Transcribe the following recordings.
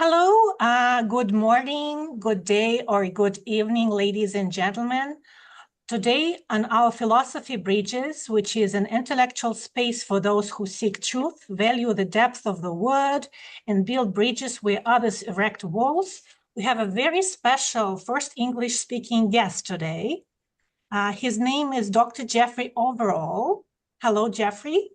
Hello, good morning, good day, or good evening, ladies and gentlemen. Today, on our Philosophy Bridges, which is an intellectual space for those who seek truth, value the depth of the word, and build bridges where others erect walls, we have a very special first English-speaking guest today. His name is Dr. Jeffrey Overall. Hello, Jeffrey.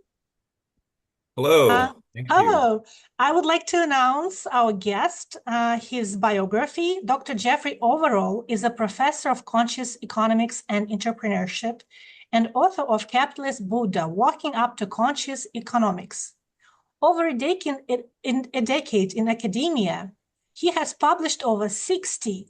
Uh, Hello, thank you. Hello. I would like to announce our guest, his biography. Dr. Jeffrey Overall is a professor of conscious economics and entrepreneurship and author of Capitalist Buddha, Walking Up to Conscious Economics. Over a decade in academia, he has published over 60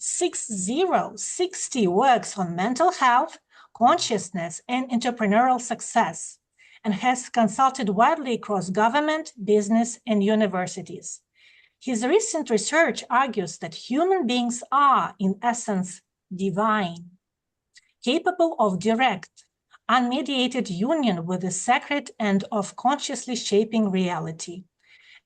works on mental health, consciousness, and entrepreneurial success, and has consulted widely across government, business, and universities. His recent research argues that human beings are, in essence, divine, capable of direct, unmediated union with the sacred and of consciously shaping reality,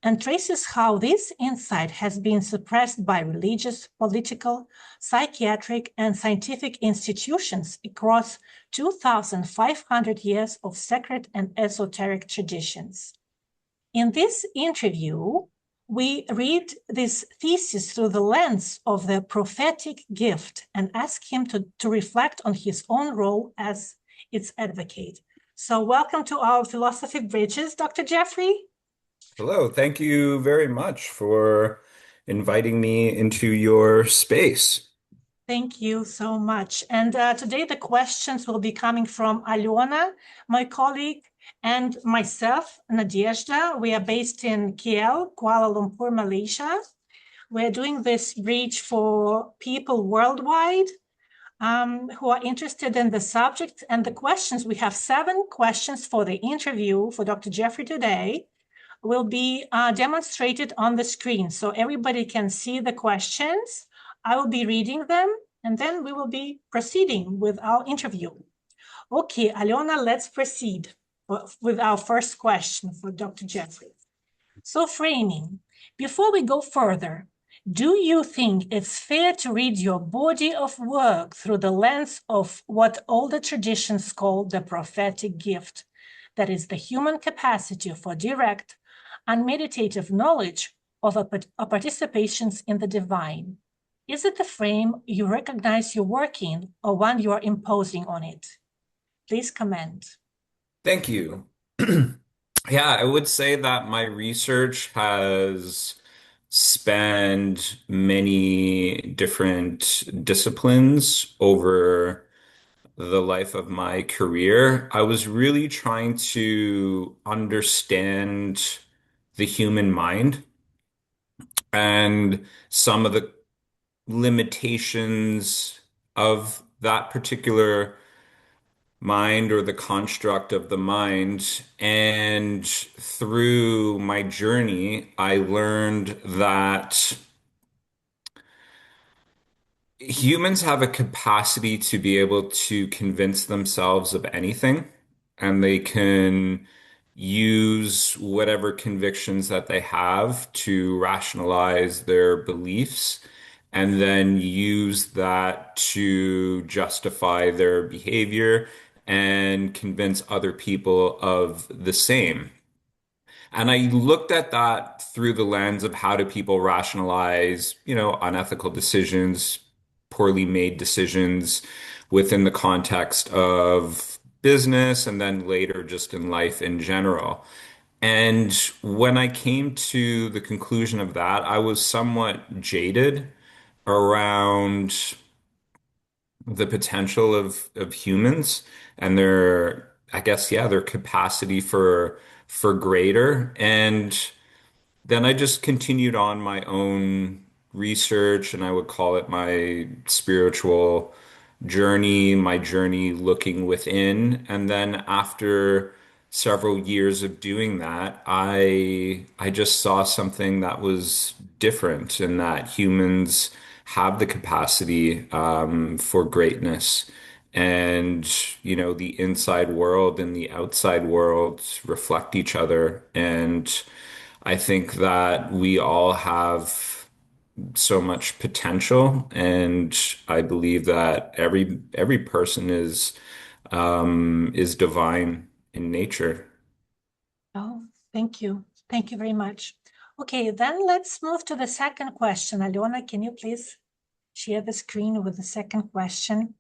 and traces how this insight has been suppressed by religious, political, psychiatric, and scientific institutions across 2,500 years of sacred and esoteric traditions. In this interview, we read this thesis through the lens of the prophetic gift and ask him to reflect on his own role as its advocate. So welcome to our Philosophy Bridges, Dr. Jeffrey. Hello, thank you very much for inviting me into your space. Thank you so much. And today the questions will be coming from Aliona, my colleague, and myself, Nadezhda. We are based in KL, Kuala Lumpur, Malaysia. We're doing this bridge for people worldwide who are interested in the subject and the questions. We have 7 questions for the interview for Dr. Jeffrey today. Will be demonstrated on the screen so everybody can see the questions. I will be reading them, and then we will be proceeding with our interview. Okay, Aliona, let's proceed with our first question for Dr. Jeffrey. So framing, before we go further, do you think it's fair to read your body of work through the lens of what older traditions call the prophetic gift, that is the human capacity for direct, unmeditative knowledge of a participations in the divine? Is it the frame you recognize your work in or one you are imposing on it? Please comment. Thank you. Yeah, I would say that my research has spanned many different disciplines over the life of my career. I was really trying to understand the human mind and some of the limitations of that particular mind or the construct of the mind. And through my journey, I learned that humans have a capacity to be able to convince themselves of anything, and they can use whatever convictions that they have to rationalize their beliefs, and then use that to justify their behavior and convince other people of the same. And I looked at that through the lens of how do people rationalize, unethical decisions, poorly made decisions within the context of business and then later just in life in general. And when I came to the conclusion of that, I was somewhat jaded around the potential of humans and their, I guess, yeah, their capacity for greater. And then I just continued on my own research, and I would call it my spiritual journey, my journey looking within. And then after several years of doing that, I just saw something that was different, and that humans have the capacity for greatness. And, the inside world and the outside world reflect each other. And I think that we all have so much potential, and I believe that every person is divine in nature. Oh, thank you. Thank you very much. Okay, then let's move to the second question. Aliona, can you please share the screen with the second question?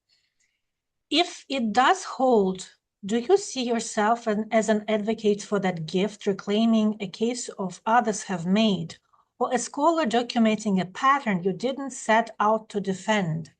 If it does hold, do you see yourself as an advocate for that gift, reclaiming a case of others have made, or a scholar documenting a pattern you didn't set out to defend?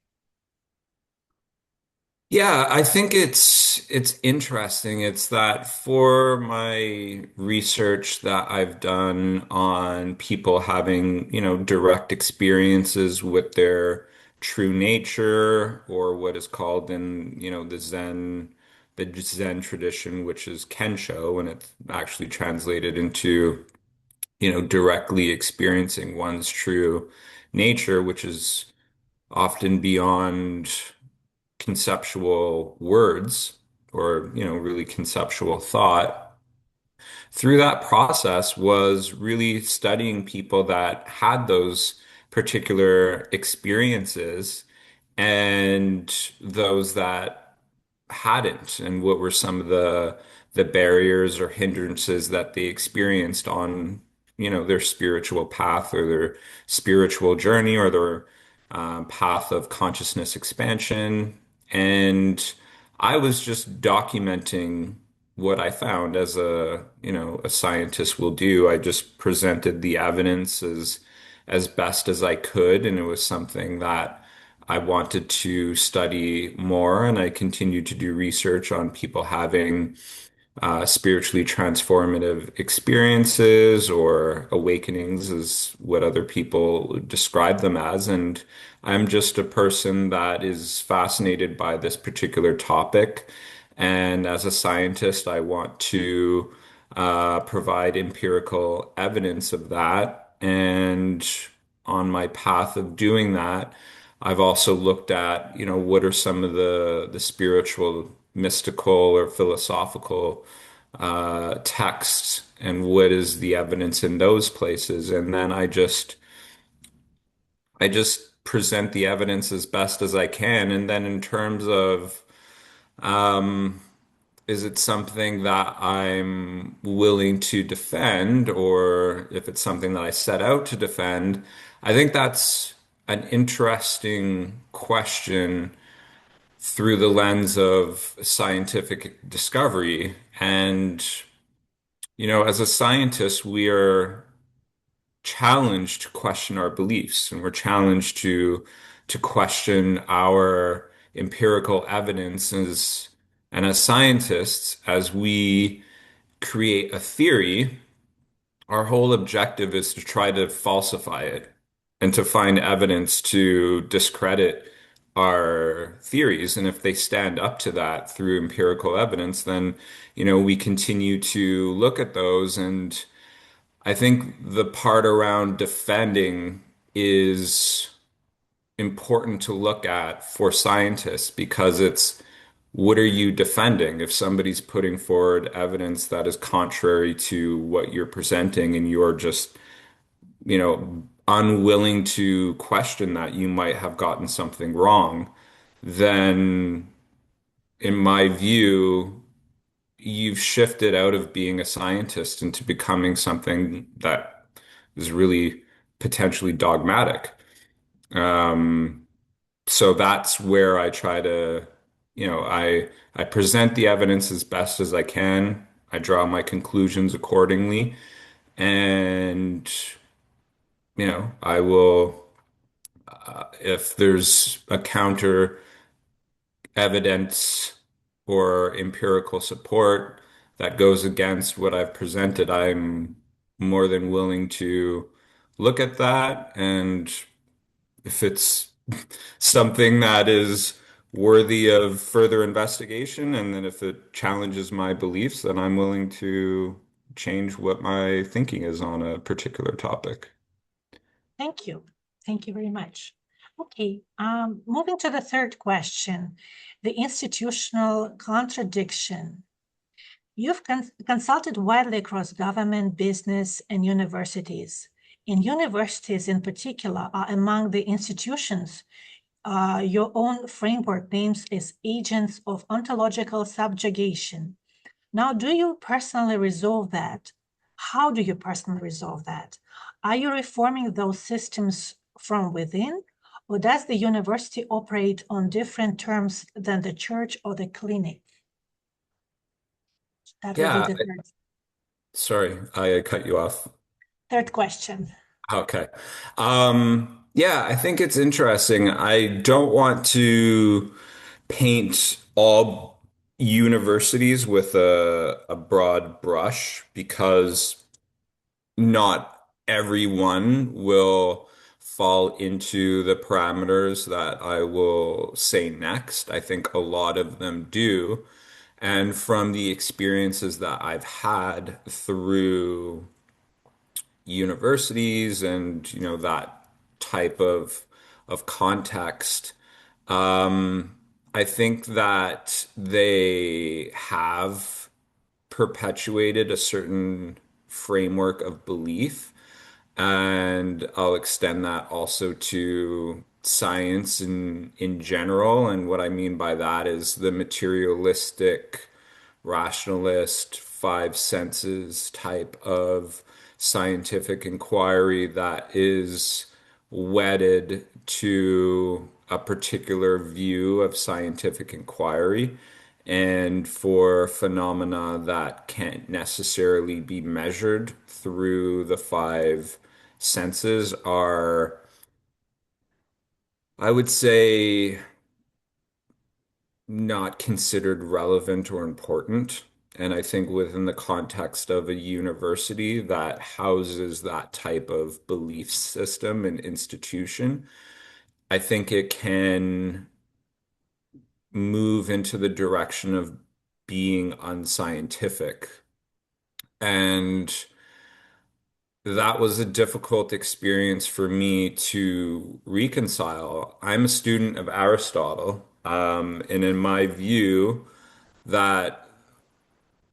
Yeah, I think it's interesting. It's that for my research that I've done on people having, direct experiences with their true nature, or what is called in, the Zen tradition, which is Kensho, and it's actually translated into, directly experiencing one's true nature, which is often beyond conceptual words or, really conceptual thought. Through that process was really studying people that had those particular experiences and those that hadn't, and what were some of the barriers or hindrances that they experienced on, their spiritual path or their spiritual journey or their path of consciousness expansion. And I was just documenting what I found as a scientist will do. I just presented the evidence as best as I could, and it was something that I wanted to study more, and I continued to do research on people having spiritually transformative experiences or awakenings, is what other people describe them as. And I'm just a person that is fascinated by this particular topic. And as a scientist, I want to provide empirical evidence of that. And on my path of doing that, I've also looked at, what are some of the spiritual, mystical, or philosophical texts, and what is the evidence in those places. And then I just present the evidence as best as I can. And then in terms of is it something that I'm willing to defend, or if it's something that I set out to defend, I think that's an interesting question through the lens of scientific discovery. And, as a scientist, we are challenged to question our beliefs, and we're challenged to question our empirical evidences. And as scientists, as we create a theory, our whole objective is to try to falsify it and to find evidence to discredit our theories. And if they stand up to that through empirical evidence, then, we continue to look at those. And I think the part around defending is important to look at for scientists, because it's what are you defending? If somebody's putting forward evidence that is contrary to what you're presenting, and you're just, unwilling to question that you might have gotten something wrong, then in my view, you've shifted out of being a scientist into becoming something that is really potentially dogmatic. Um, so that's where I try to, I present the evidence as best as I can. I draw my conclusions accordingly, and I will, if there's a counter evidence or empirical support that goes against what I've presented, I'm more than willing to look at that. And if it's something that is worthy of further investigation, and then if it challenges my beliefs, then I'm willing to change what my thinking is on a particular topic. Thank you. Thank you very much. Okay, moving to the third question, the institutional contradiction. You've consulted widely across government, business, and universities. in universities in particular are among the institutions your own framework names as agents of ontological subjugation. Now, do you personally resolve that? How do you personally resolve that? Are you reforming those systems from within, or does the university operate on different terms than the church or the clinic? That would be Yeah, the sorry, I cut you off. third question. Okay. Yeah, I think it's interesting. I don't want to paint all universities with a broad brush because not everyone will fall into the parameters that I will say next. I think a lot of them do. And from the experiences that I've had through universities and that type of context, I think that they have perpetuated a certain framework of belief, and I'll extend that also to science in general. And what I mean by that is the materialistic, rationalist, five senses type of scientific inquiry that is wedded to a particular view of scientific inquiry and for phenomena that can't necessarily be measured through the five senses are, I would say, not considered relevant or important. And I think within the context of a university that houses that type of belief system and institution, I think it can move into the direction of being unscientific. And that was a difficult experience for me to reconcile. I'm a student of Aristotle, and in my view, that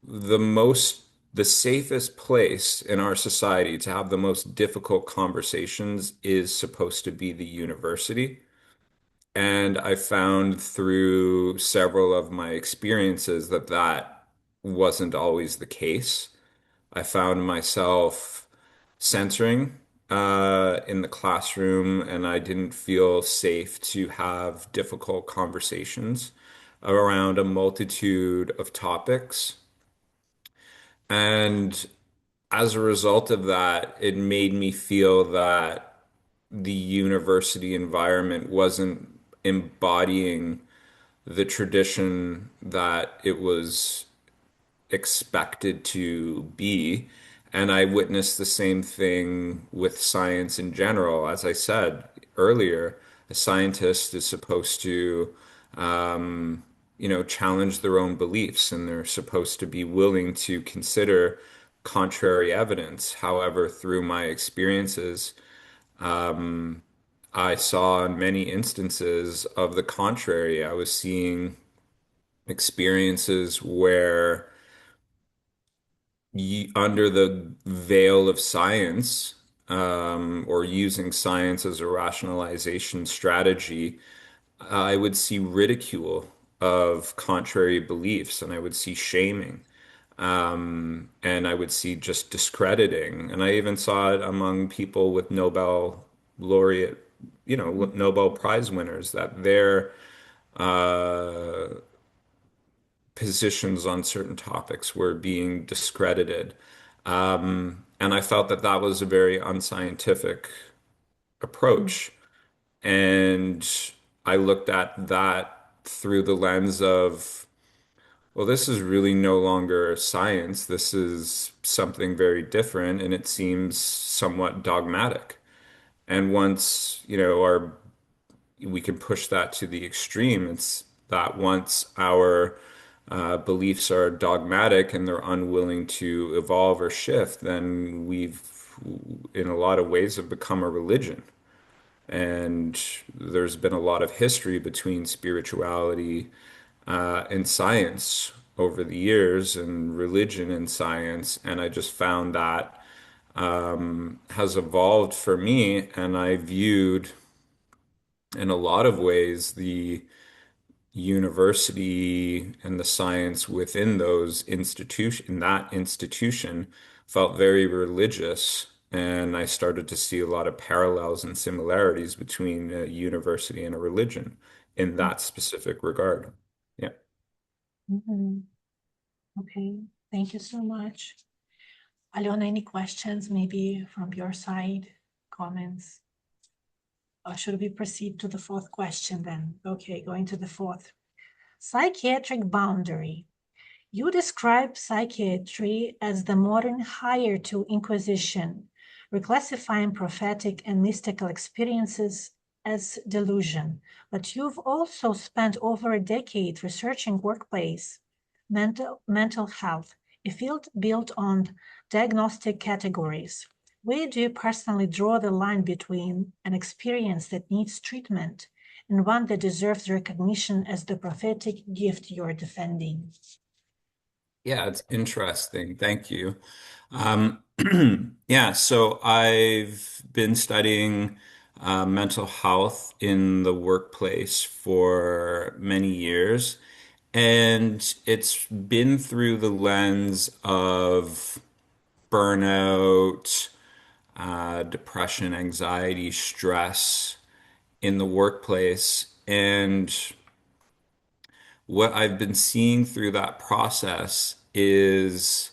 the most the safest place in our society to have the most difficult conversations is supposed to be the university. And I found through several of my experiences that that wasn't always the case. I found myself censoring in the classroom, and I didn't feel safe to have difficult conversations around a multitude of topics. And as a result of that, it made me feel that the university environment wasn't embodying the tradition that it was expected to be. And I witnessed the same thing with science in general. As I said earlier, a scientist is supposed to, challenge their own beliefs, and they're supposed to be willing to consider contrary evidence. However, through my experiences, I saw in many instances of the contrary. I was seeing experiences where under the veil of science, or using science as a rationalization strategy, I would see ridicule of contrary beliefs, and I would see shaming, and I would see just discrediting. And I even saw it among people with Nobel laureate, Nobel Prize winners, that their uh, positions on certain topics were being discredited. And I felt that that was a very unscientific approach. And I looked at that through the lens of, well, this is really no longer science. This is something very different, and it seems somewhat dogmatic. And once, we can push that to the extreme. It's that once our beliefs are dogmatic and they're unwilling to evolve or shift, then we've, in a lot of ways, have become a religion. And there's been a lot of history between spirituality and science over the years, and religion and science. And I just found that has evolved for me, and I viewed in a lot of ways the university and the science within that institution felt very religious. And I started to see a lot of parallels and similarities between a university and a religion in that specific regard. Yeah. Mhm. Okay, thank you so much. Alona, any questions maybe from your side, comments? Or should we proceed to the fourth question then? Okay, going to the fourth. Psychiatric boundary. You describe psychiatry as the modern higher to Inquisition, reclassifying prophetic and mystical experiences as delusion. But you've also spent over a decade researching workplace mental health, a field built on diagnostic categories. Where do you personally draw the line between an experience that needs treatment and one that deserves recognition as the prophetic gift you're defending? Yeah, it's interesting. Thank you. Um, yeah, so I've been studying mental health in the workplace for many years, and it's been through the lens of burnout, depression, anxiety, stress in the workplace. And what I've been seeing through that process is,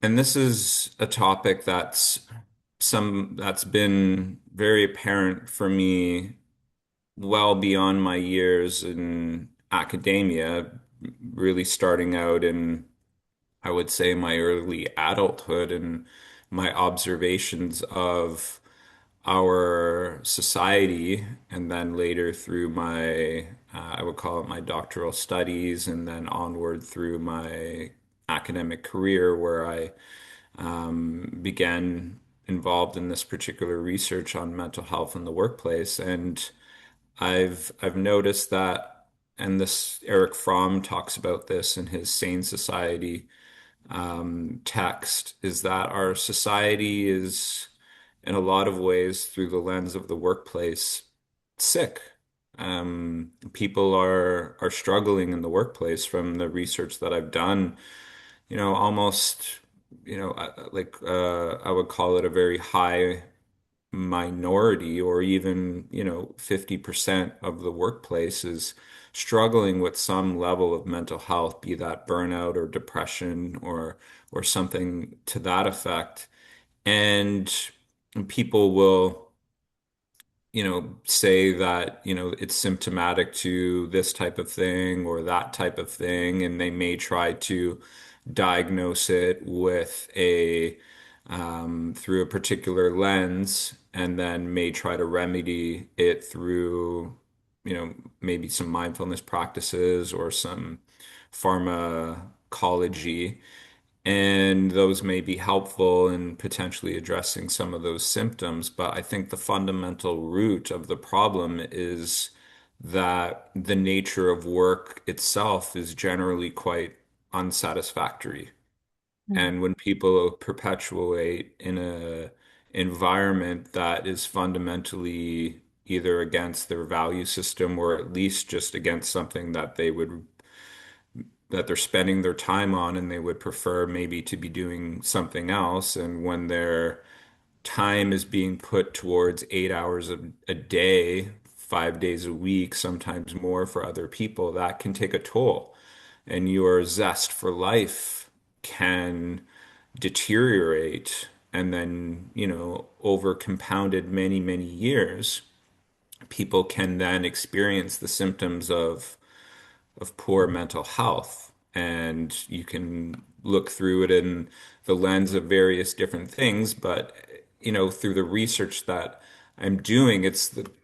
and this is a topic that's been very apparent for me well beyond my years in academia, really starting out in, I would say, my early adulthood and my observations of our society, and then later through my, I would call it my doctoral studies, and then onward through my academic career, where I began involved in this particular research on mental health in the workplace. And I've noticed that, and this Eric Fromm talks about this in his Sane Society text, is that our society is, in a lot of ways, through the lens of the workplace, sick. People are struggling in the workplace from the research that I've done, almost, I would call it a very high minority, or even, 50% of the workplace is struggling with some level of mental health, be that burnout or depression or something to that effect. And people will, say that, it's symptomatic to this type of thing or that type of thing, and they may try to diagnose it with through a particular lens, and then may try to remedy it through, maybe some mindfulness practices or some pharmacology. And those may be helpful in potentially addressing some of those symptoms. But I think the fundamental root of the problem is that the nature of work itself is generally quite unsatisfactory. Mm. And when people perpetuate in a environment that is fundamentally either against their value system, or at least just against something that they're spending their time on, and they would prefer maybe to be doing something else. And when their time is being put towards 8 hours a day, 5 days a week, sometimes more for other people, that can take a toll. And your zest for life can deteriorate. And then, over compounded many, many years, people can then experience the symptoms of poor mental health. And you can look through it in the lens of various different things. But, through the research that I'm doing,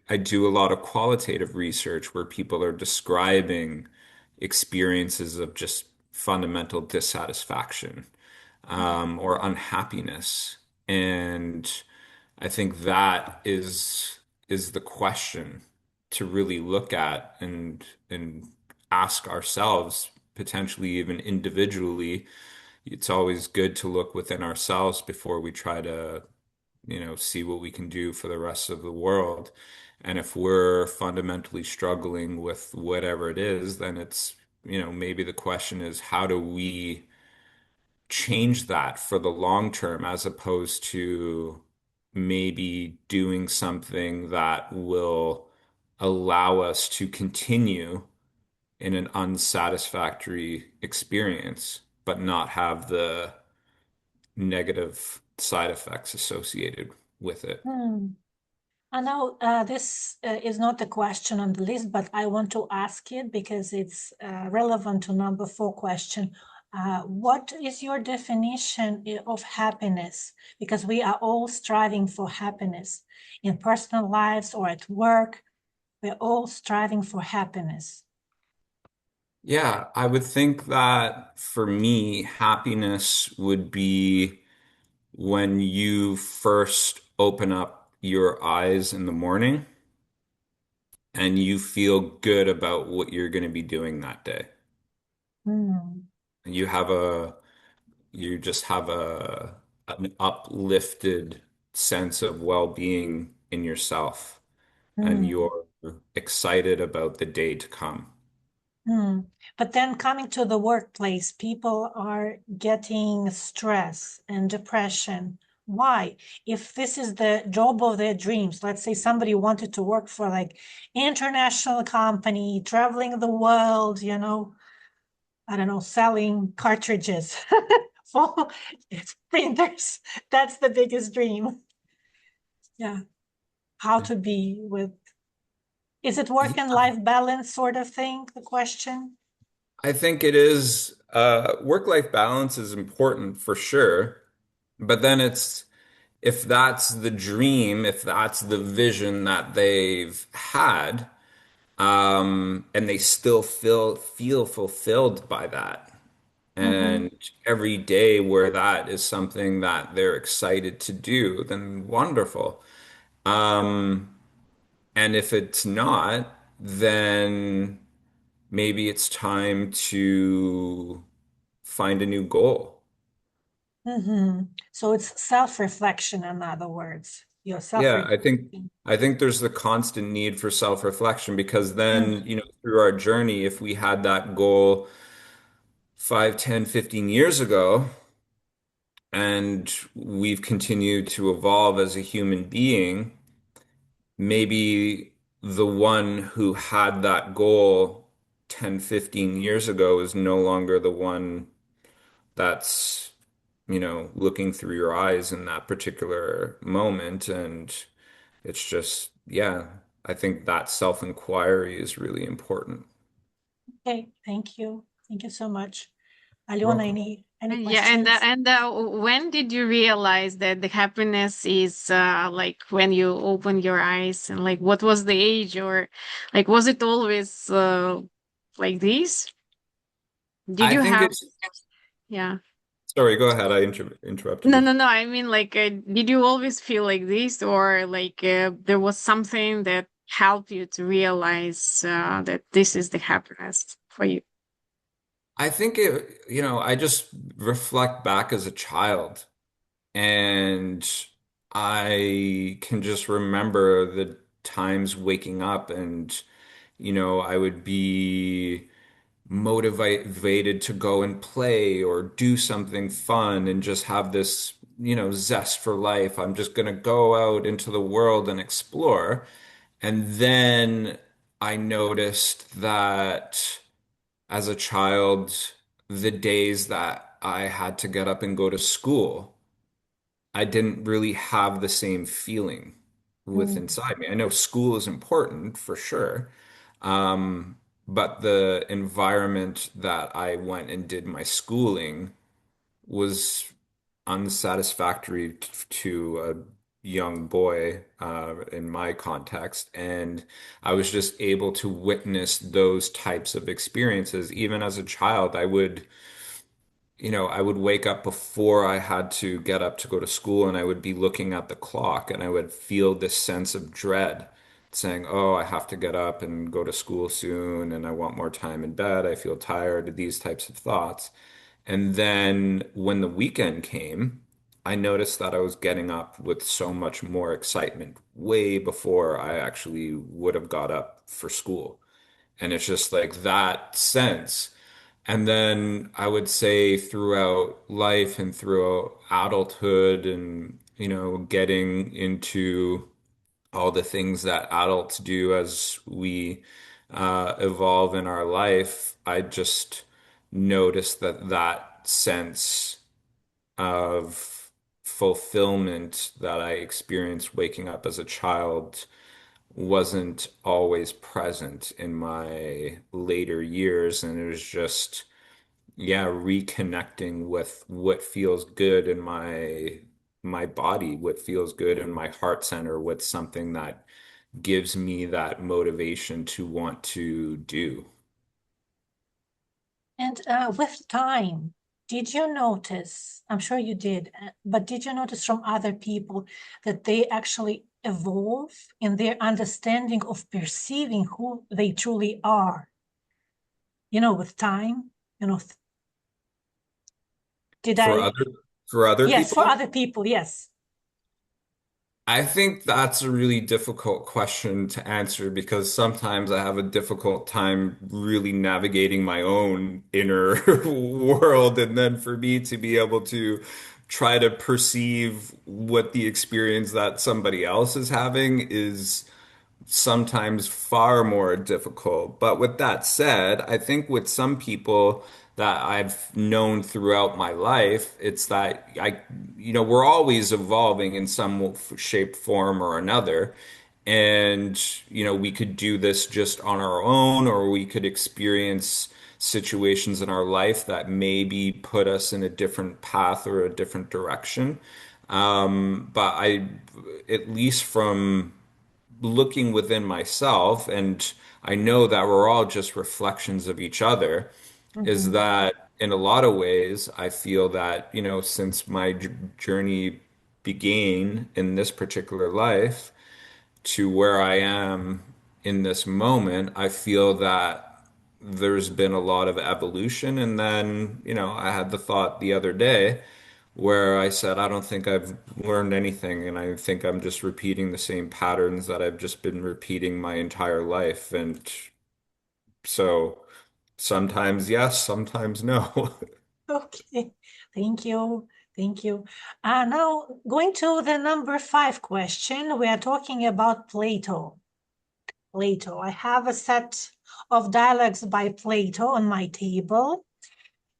I do a lot of qualitative research where people are describing experiences of just fundamental dissatisfaction, or unhappiness. And I think that is the question to really look at and ask ourselves, potentially even individually, it's always good to look within ourselves before we try to, see what we can do for the rest of the world. And if we're fundamentally struggling with whatever it is, then it's, maybe the question is, how do we change that for the long term as opposed to maybe doing something that will allow us to continue in an unsatisfactory experience, but not have the negative side effects associated with it. Hmm. I know this is not a question on the list, but I want to ask it because it's relevant to number 4 question. What is your definition of happiness? Because we are all striving for happiness in personal lives or at work. We're all striving for happiness. Yeah, I would think that for me, happiness would be when you first open up your eyes in the morning and you feel good about what you're going to be doing that day. Hmm. And you just have an uplifted sense of well-being in yourself, and Hmm. you're excited about the day to come. Hmm. But then coming to the workplace, people are getting stress and depression. Why? If this is the job of their dreams, let's say somebody wanted to work for like international company, traveling the world, I don't know, selling cartridges for printers. That's the biggest dream. Yeah. How to be with, is it work and Yeah, life balance sort of thing, the question? I think it is work-life balance is important for sure, but then it's if that's the dream, if that's the vision that they've had, and they still feel fulfilled by that. Mm-hmm. And every day where that is something that they're excited to do, then wonderful. Um, and if it's not, then maybe it's time to find a new goal. Mm-hmm. So it's self-reflection, in other words. You're Yeah, I think self-reflecting. I think there's the constant need for self-reflection because Mm, then, through our journey, if we had that goal 5, 10, 15 years ago, and we've continued to evolve as a human being, maybe the one who had that goal 10, 15 years ago is no longer the one that's, looking through your eyes in that particular moment. And it's just, yeah, I think that self-inquiry is really important. okay, thank you. Thank you so much. You're Alona, welcome. any Yeah, and questions? when did you realize that the happiness is like when you open your eyes, and like what was the age, or like was it always like this? Did I you think have, it's, yeah. sorry, go ahead. I interrupted No, you. no, no. I mean, like, did you always feel like this, or like there was something that helped you to realize that this is the happiness for you? I think I just reflect back as a child and I can just remember the times waking up and, I would be motivated to go and play or do something fun and just have this, zest for life. I'm just going to go out into the world and explore. And then I noticed that as a child, the days that I had to get up and go to school, I didn't really have the same feeling with Mm, inside me. I know school is important for sure. Um, but the environment that I went and did my schooling was unsatisfactory to a young boy in my context. And I was just able to witness those types of experiences. Even as a child, I would wake up before I had to get up to go to school and I would be looking at the clock and I would feel this sense of dread saying, oh, I have to get up and go to school soon and I want more time in bed. I feel tired, these types of thoughts. And then when the weekend came, I noticed that I was getting up with so much more excitement way before I actually would have got up for school. And it's just like that sense. And then I would say throughout life and throughout adulthood and, getting into all the things that adults do as we evolve in our life, I just noticed that that sense of fulfillment that I experienced waking up as a child wasn't always present in my later years. And it was just, yeah, reconnecting with what feels good in my body, what feels good in my heart center, with something that gives me that motivation to want to do. And with time, did you notice, I'm sure you did, but did you notice from other people that they actually evolve in their understanding of perceiving who they truly are? With time, did For I? other for other Yes, for people, other people, yes. I think that's a really difficult question to answer because sometimes I have a difficult time really navigating my own inner world. And then for me to be able to try to perceive what the experience that somebody else is having is sometimes far more difficult. But with that said, I think with some people that I've known throughout my life, it's that we're always evolving in some shape, form, or another. And, we could do this just on our own, or we could experience situations in our life that maybe put us in a different path or a different direction. But at least from looking within myself, and I know that we're all just reflections of each other, is Mhm. that in a lot of ways, I feel that, since my journey began in this particular life to where I am in this moment, I feel that there's been a lot of evolution. And then, I had the thought the other day where I said, I don't think I've learned anything, and I think I'm just repeating the same patterns that I've just been repeating my entire life. And so sometimes yes, sometimes no. Okay, thank you. Thank you. Now, going to the number 5 question, we are talking about Plato. Plato. I have a set of dialogues by Plato on my table.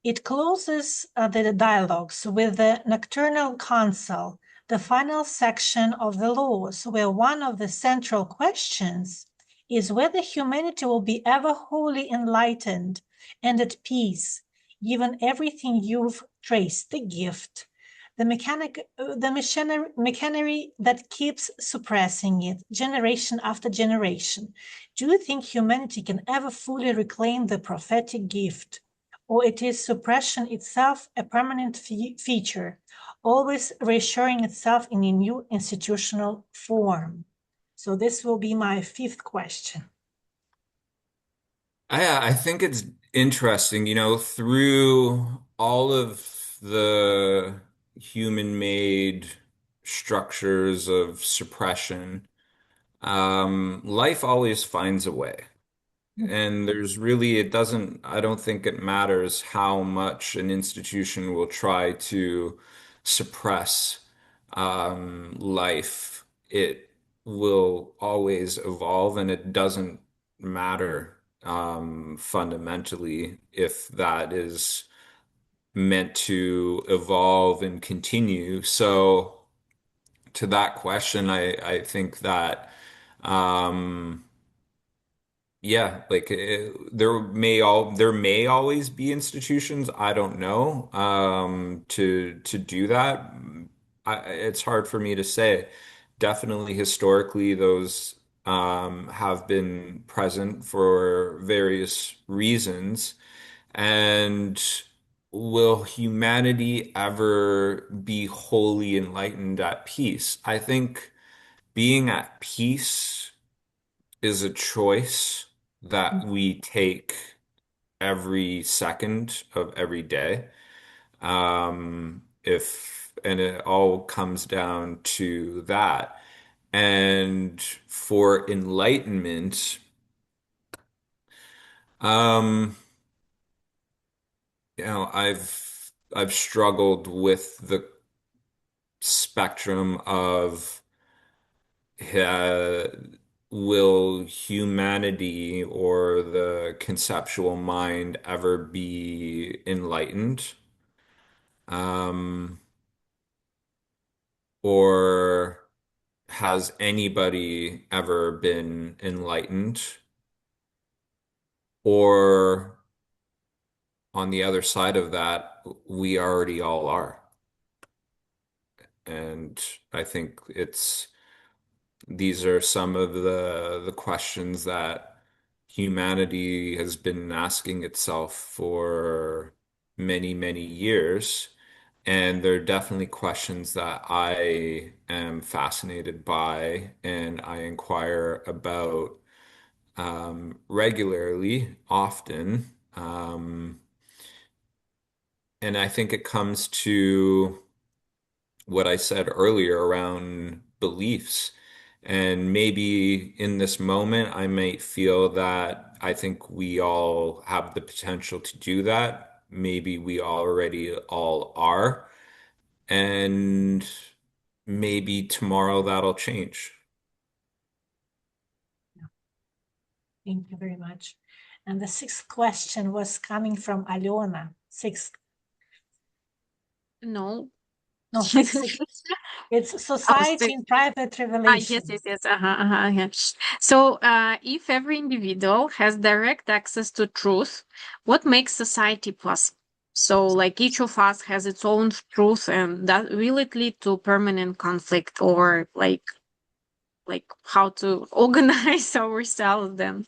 It closes the dialogues with the Nocturnal Council, the final section of the laws, where one of the central questions is whether humanity will be ever wholly enlightened and at peace, given everything you've traced, the gift, the machinery that keeps suppressing it, generation after generation. Do you think humanity can ever fully reclaim the prophetic gift? Or it is suppression itself a permanent feature, always reassuring itself in a new institutional form? So this will be my 5th question. I think it's interesting, through all of the human-made structures of suppression, life always finds a way. And I don't think it matters how much an institution will try to suppress life. It will always evolve, and it doesn't matter fundamentally if that is meant to evolve and continue. So, to that question, I think that. Um, yeah, like there may always be institutions, I don't know, to do that. It's hard for me to say. Definitely historically those have been present for various reasons. And will humanity ever be wholly enlightened at peace? I think being at peace is a choice that we take every second of every day. If and it all comes down to that. And for enlightenment, um, I've struggled with the spectrum of uh, will humanity or the conceptual mind ever be enlightened? Um, or has anybody ever been enlightened? Or on the other side of that, we already all are. And I think these are some of the questions that humanity has been asking itself for many, many years. And they're definitely questions that I am fascinated by and I inquire about regularly, often. And I think it comes to what I said earlier around beliefs. And maybe in this moment, I might feel that I think we all have the potential to do that. Maybe we already all are. And maybe tomorrow that'll change. Thank you very much. And the sixth question was coming from Aliona. Sixth, No. no, sixth. It's Oh, society in private yes, revelation. yes, yes. Yeah. So, if every individual has direct access to truth, what makes society possible? So, like each of us has its own truth, and that will it lead to permanent conflict, or like how to organize ourselves then?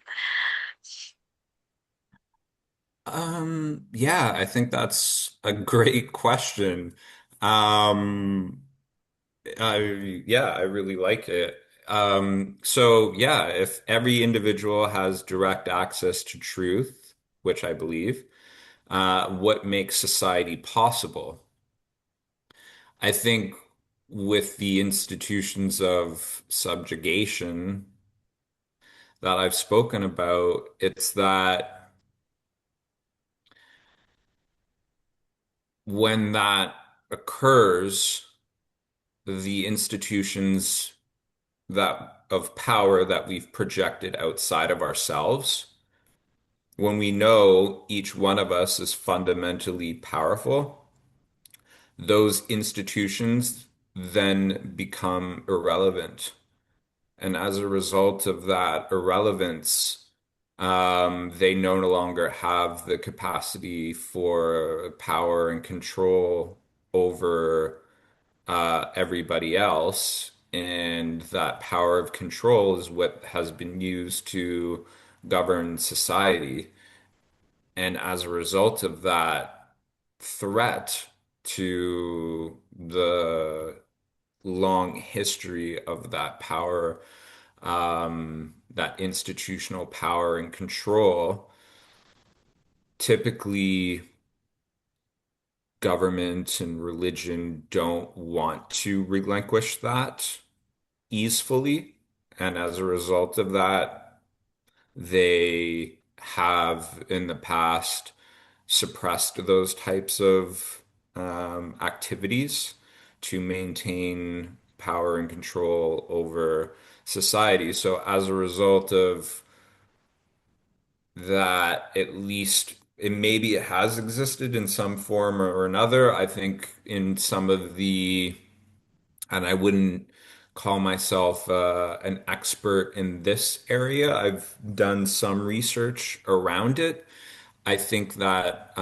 Yeah, I think that's a great question. Um, yeah, I really like it. So yeah, if every individual has direct access to truth, which I believe, what makes society possible? I think with the institutions of subjugation that I've spoken about, it's that when that occurs, the institutions that of power that we've projected outside of ourselves, when we know each one of us is fundamentally powerful, those institutions then become irrelevant. And as a result of that irrelevance, they no longer have the capacity for power and control over everybody else. And that power of control is what has been used to govern society. And as a result of that threat to the long history of that power, that institutional power and control, typically government and religion don't want to relinquish that easily. And as a result of that, they have in the past suppressed those types of activities to maintain power and control over society. So as a result of that, at least it maybe it has existed in some form or another. I think in some of the, and I wouldn't call myself an expert in this area. I've done some research around it. I think that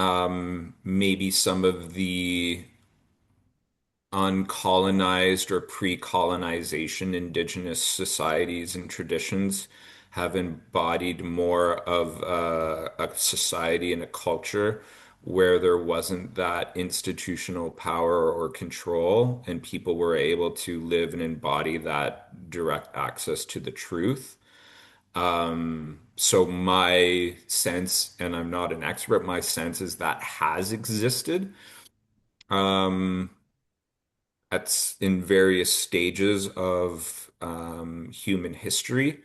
maybe some of the uncolonized or pre-colonization indigenous societies and traditions have embodied more of a society and a culture where there wasn't that institutional power or control, and people were able to live and embody that direct access to the truth. So my sense, and I'm not an expert, my sense is that has existed. um, in various stages of human history.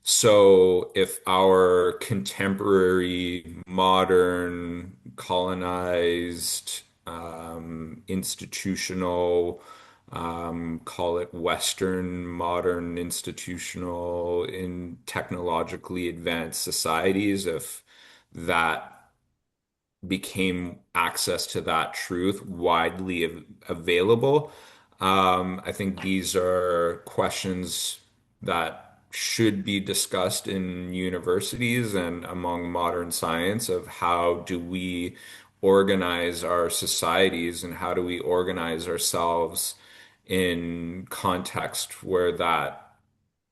So if our contemporary, modern, colonized, institutional, call it Western, modern, institutional, in technologically advanced societies, if that became access to that truth widely available. I think these are questions that should be discussed in universities and among modern science of how do we organize our societies and how do we organize ourselves in context where that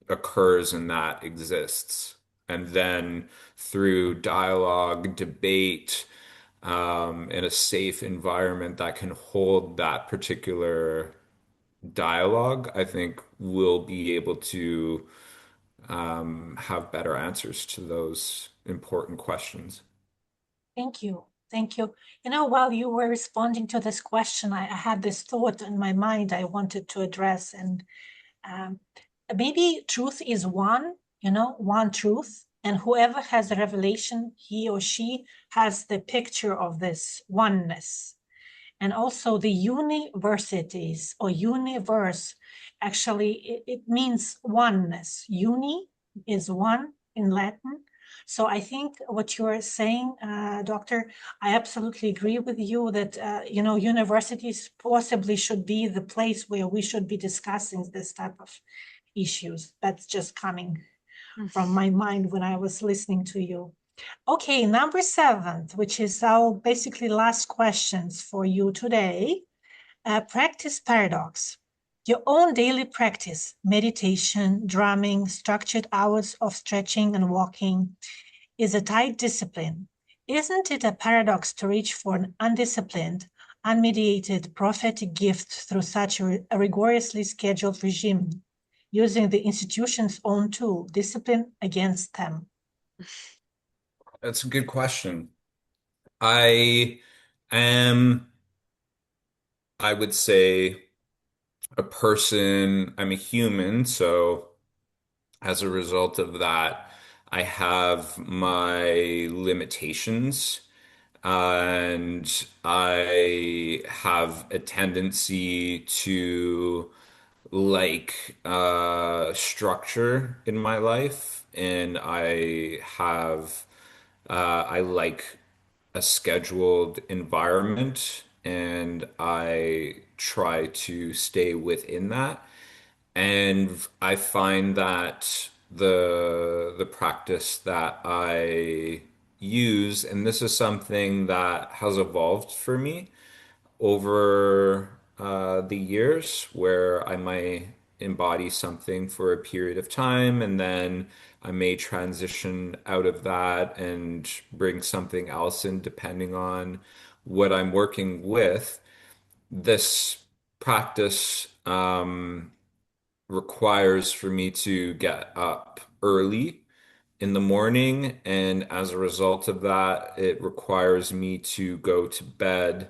occurs and that exists. And then through dialogue, debate, in a safe environment that can hold that particular dialogue, I think we'll be able to have better answers to those important questions. Thank you. Thank you. While you were responding to this question, I had this thought in my mind I wanted to address. And um, maybe truth is one, one truth. And whoever has a revelation, he or she has the picture of this oneness. And also the universities or universe, actually, it means oneness. Uni is one in Latin. So I think what you're saying, Doctor, I absolutely agree with you that, universities possibly should be the place where we should be discussing this type of issues. That's just coming from my mind when I was listening to you. Okay, number 7, which is our basically last questions for you today. Practice paradox. Your own daily practice, meditation, drumming, structured hours of stretching and walking, is a tight discipline. Isn't it a paradox to reach for an undisciplined, unmediated prophetic gift through such a rigorously scheduled regime, using the institution's own tool, discipline, against them? That's a good question. I am, I would say, I'm a human, so as a result of that, I have my limitations and I have a tendency to like structure in my life, and I like a scheduled environment, and I try to stay within that. And I find that the practice that I use, and this is something that has evolved for me over the years, where I might embody something for a period of time and then I may transition out of that and bring something else in depending on what I'm working with. This practice requires for me to get up early in the morning, and as a result of that, it requires me to go to bed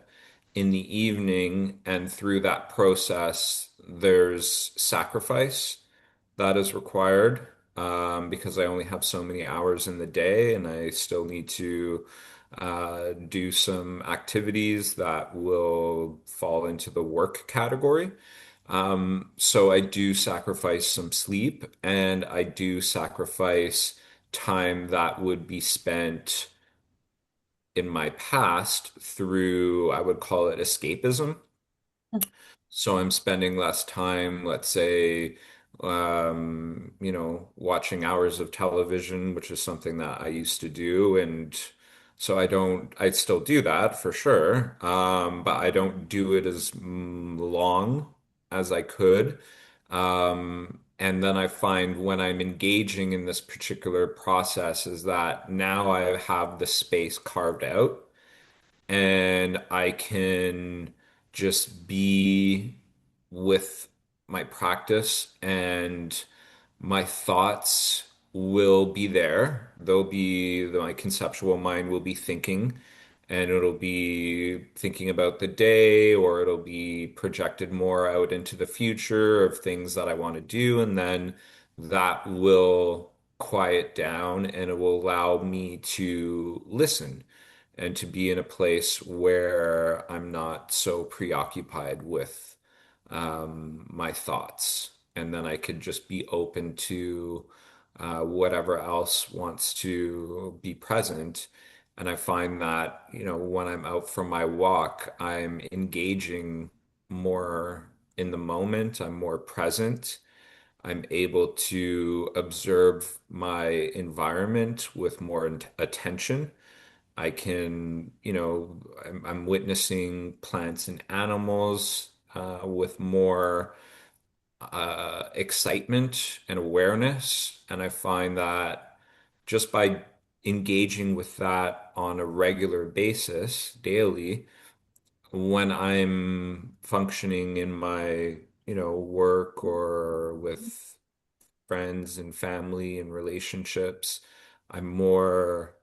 in the evening, and through that process, there's sacrifice that is required because I only have so many hours in the day, and I still need to do some activities that will fall into the work category. So I do sacrifice some sleep, and I do sacrifice time that would be spent in my past through, I would call it escapism. So I'm spending less time, let's say, watching hours of television, which is something that I used to do. And so I still do that for sure. But I don't do it as long as I could. And then I find when I'm engaging in this particular process is that now I have the space carved out and I can just be with my practice, and my thoughts will be there. My conceptual mind will be thinking, and it'll be thinking about the day, or it'll be projected more out into the future of things that I want to do. And then that will quiet down and it will allow me to listen and to be in a place where I'm not so preoccupied with my thoughts. And then I could just be open to whatever else wants to be present. And I find that, when I'm out for my walk, I'm engaging more in the moment. I'm more present. I'm able to observe my environment with more attention. I can, I'm witnessing plants and animals with more excitement and awareness. And I find that just by engaging with that on a regular basis, daily, when I'm functioning in my, work or with friends and family and relationships, I'm more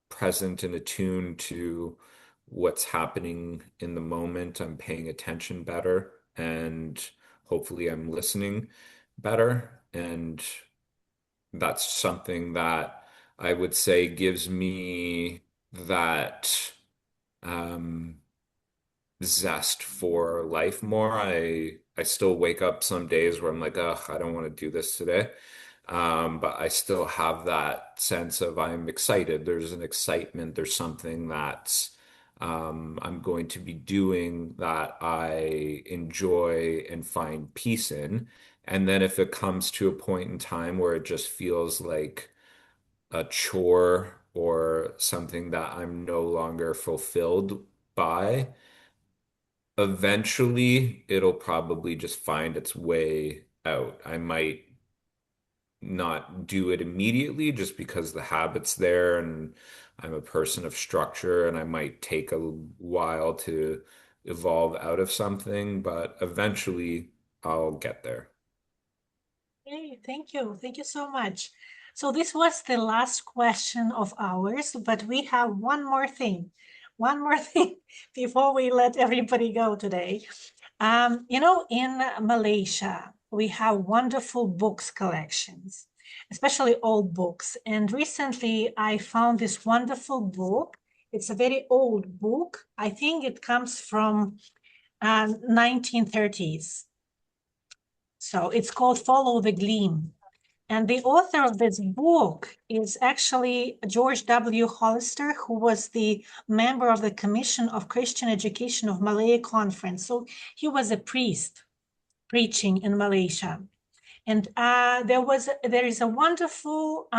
present and attuned to what's happening in the moment. I'm paying attention better and hopefully I'm listening better. And that's something that I would say gives me that um, zest for life more. I still wake up some days where I'm like, ugh, I don't want to do this today. But I still have that sense of I'm excited. There's an excitement. There's something that's I'm going to be doing that I enjoy and find peace in. And then if it comes to a point in time where it just feels like a chore or something that I'm no longer fulfilled by, eventually it'll probably just find its way out. I might not do it immediately just because the habit's there and I'm a person of structure and I might take a while to evolve out of something, but eventually I'll get there. Hey, thank you. Thank you so much. So this was the last question of ours, but we have one more thing. One more thing before we let everybody go today. In Malaysia, we have wonderful books collections, especially old books. And recently I found this wonderful book. It's a very old book. I think it comes from 1930s. So it's called Follow the Gleam. And the author of this book is actually George W. Hollister, who was the member of the Commission of Christian Education of Malaya Conference. So he was a priest preaching in Malaysia. And there is a wonderful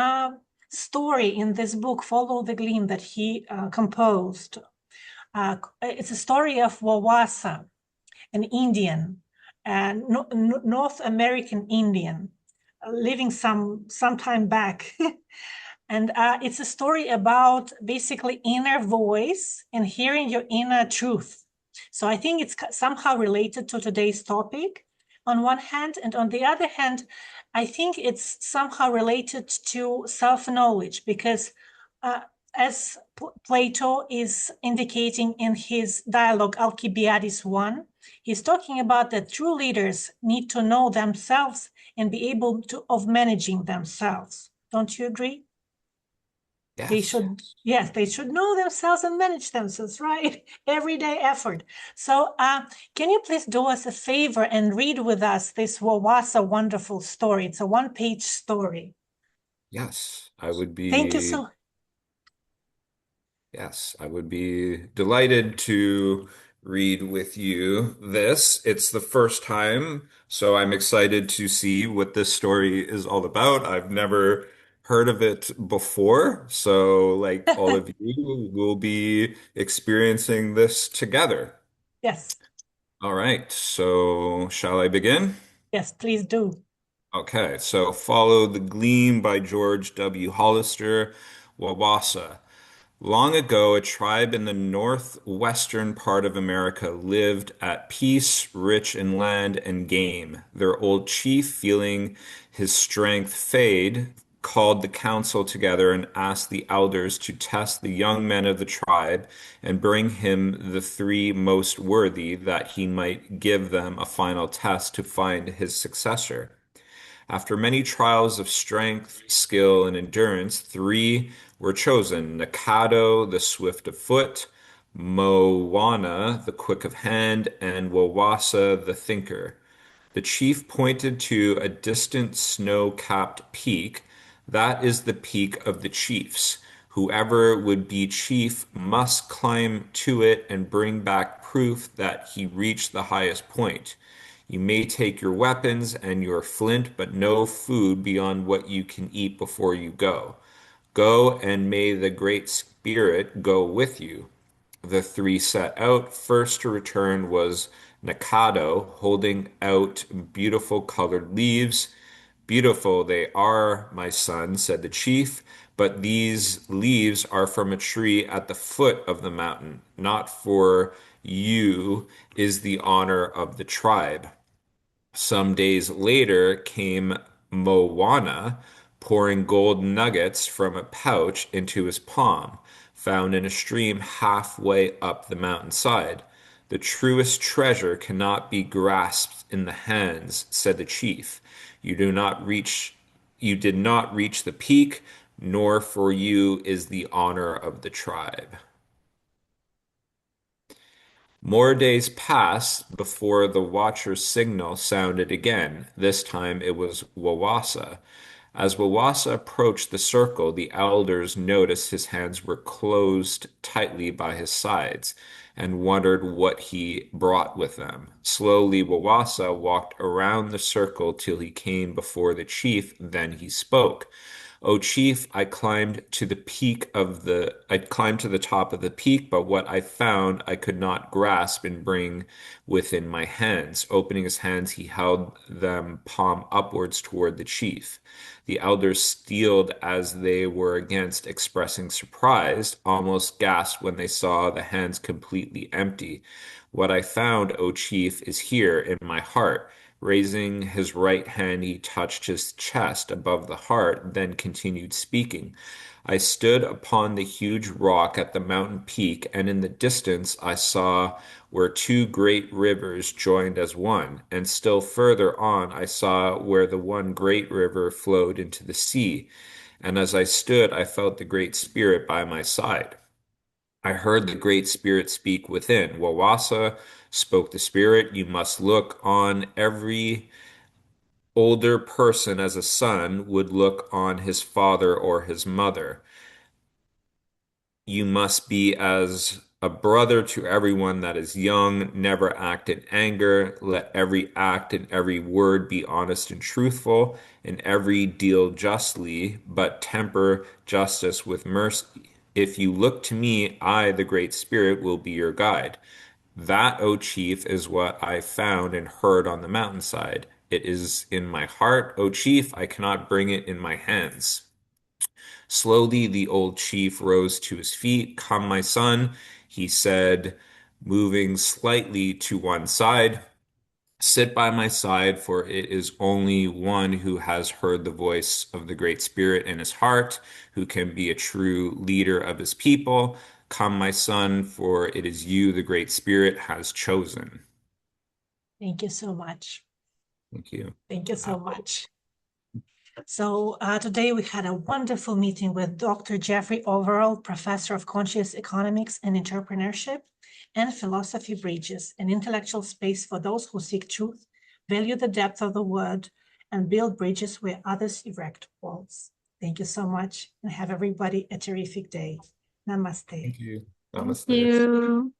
story in this book, Follow the Gleam, that he composed. It's a story of Wawasa, an Indian, North American Indian, living some time back. And it's a story about basically inner voice and hearing your inner truth. So I think it's somehow related to today's topic on one hand, and on the other hand, I think it's somehow related to self-knowledge because as Plato is indicating in his dialogue Alcibiades 1, he's talking about that true leaders need to know themselves and be able to of managing themselves. Don't you agree? They Yes. should, yes, they should know themselves and manage themselves, right? Everyday effort. So can you please do us a favor and read with us this Wawasa wonderful story? It's a one-page story. Yes, I would Thank you be so Yes, I would be delighted to read with you this. It's the first time, so I'm excited to see what this story is all about. I've never heard of it before, so like all of you, will be experiencing this together. Yes, All right, so shall I begin? yes, please do. Okay, so Follow the Gleam by George W. Hollister, Wawasa. Long ago, a tribe in the northwestern part of America lived at peace, rich in land and game. Their old chief, feeling his strength fade, called the council together and asked the elders to test the young men of the tribe and bring him the three most worthy, that he might give them a final test to find his successor. After many trials of strength, skill, and endurance, three were chosen: Nakado, the swift of foot; Moana, the quick of hand; and Wawasa, the thinker. The chief pointed to a distant snow-capped peak. That is the peak of the chiefs. Whoever would be chief must climb to it and bring back proof that he reached the highest point. You may take your weapons and your flint, but no food beyond what you can eat before you go. Go, and may the Great Spirit go with you. The three set out. First to return was Nakado, holding out beautiful colored leaves. Beautiful they are, my son, said the chief, but these leaves are from a tree at the foot of the mountain. Not for you is the honor of the tribe. Some days later came Moana, pouring gold nuggets from a pouch into his palm, found in a stream halfway up the mountainside. The truest treasure cannot be grasped in the hands, said the chief. You did not reach the peak, nor for you is the honor of the tribe. More days passed before the watcher's signal sounded again. This time it was Wawasa. As Wawasa approached the circle, the elders noticed his hands were closed tightly by his sides and wondered what he brought with them. Slowly, Wawasa walked around the circle till he came before the chief. Then he spoke. O chief, I climbed to the top of the peak, but what I found I could not grasp and bring within my hands. Opening his hands, he held them palm upwards toward the chief. The elders steeled as they were against, expressing surprise, almost gasped when they saw the hands completely empty. What I found, O chief, is here in my heart. Raising his right hand, he touched his chest above the heart, then continued speaking. I stood upon the huge rock at the mountain peak, and in the distance I saw where two great rivers joined as one, and still further on I saw where the one great river flowed into the sea. And as I stood, I felt the Great Spirit by my side. I heard the Great Spirit speak within. Wawasa, spoke the Spirit, you must look on every older person as a son would look on his father or his mother. You must be as a brother to everyone that is young. Never act in anger. Let every act and every word be honest and truthful. In every deal justly, but temper justice with mercy. If you look to me, I, the Great Spirit, will be your guide. That, O chief, is what I found and heard on the mountainside. It is in my heart, O chief. I cannot bring it in my hands. Slowly, the old chief rose to his feet. Come, my son, he said, moving slightly to one side. Sit by my side, for it is only one who has heard the voice of the Great Spirit in his heart, who can be a true leader of his people. Come, my son, for it is you the Great Spirit has chosen. Thank you so much. Thank you. Thank you so much. So today we had a wonderful meeting with Dr. Jeffrey Overall, Professor of Conscious Economics and Entrepreneurship, and Philosophy Bridges, an intellectual space for those who seek truth, value the depth of the word, and build bridges where others erect walls. Thank you so much, and have everybody a terrific day. Namaste. Thank you. Thank Namaste. you.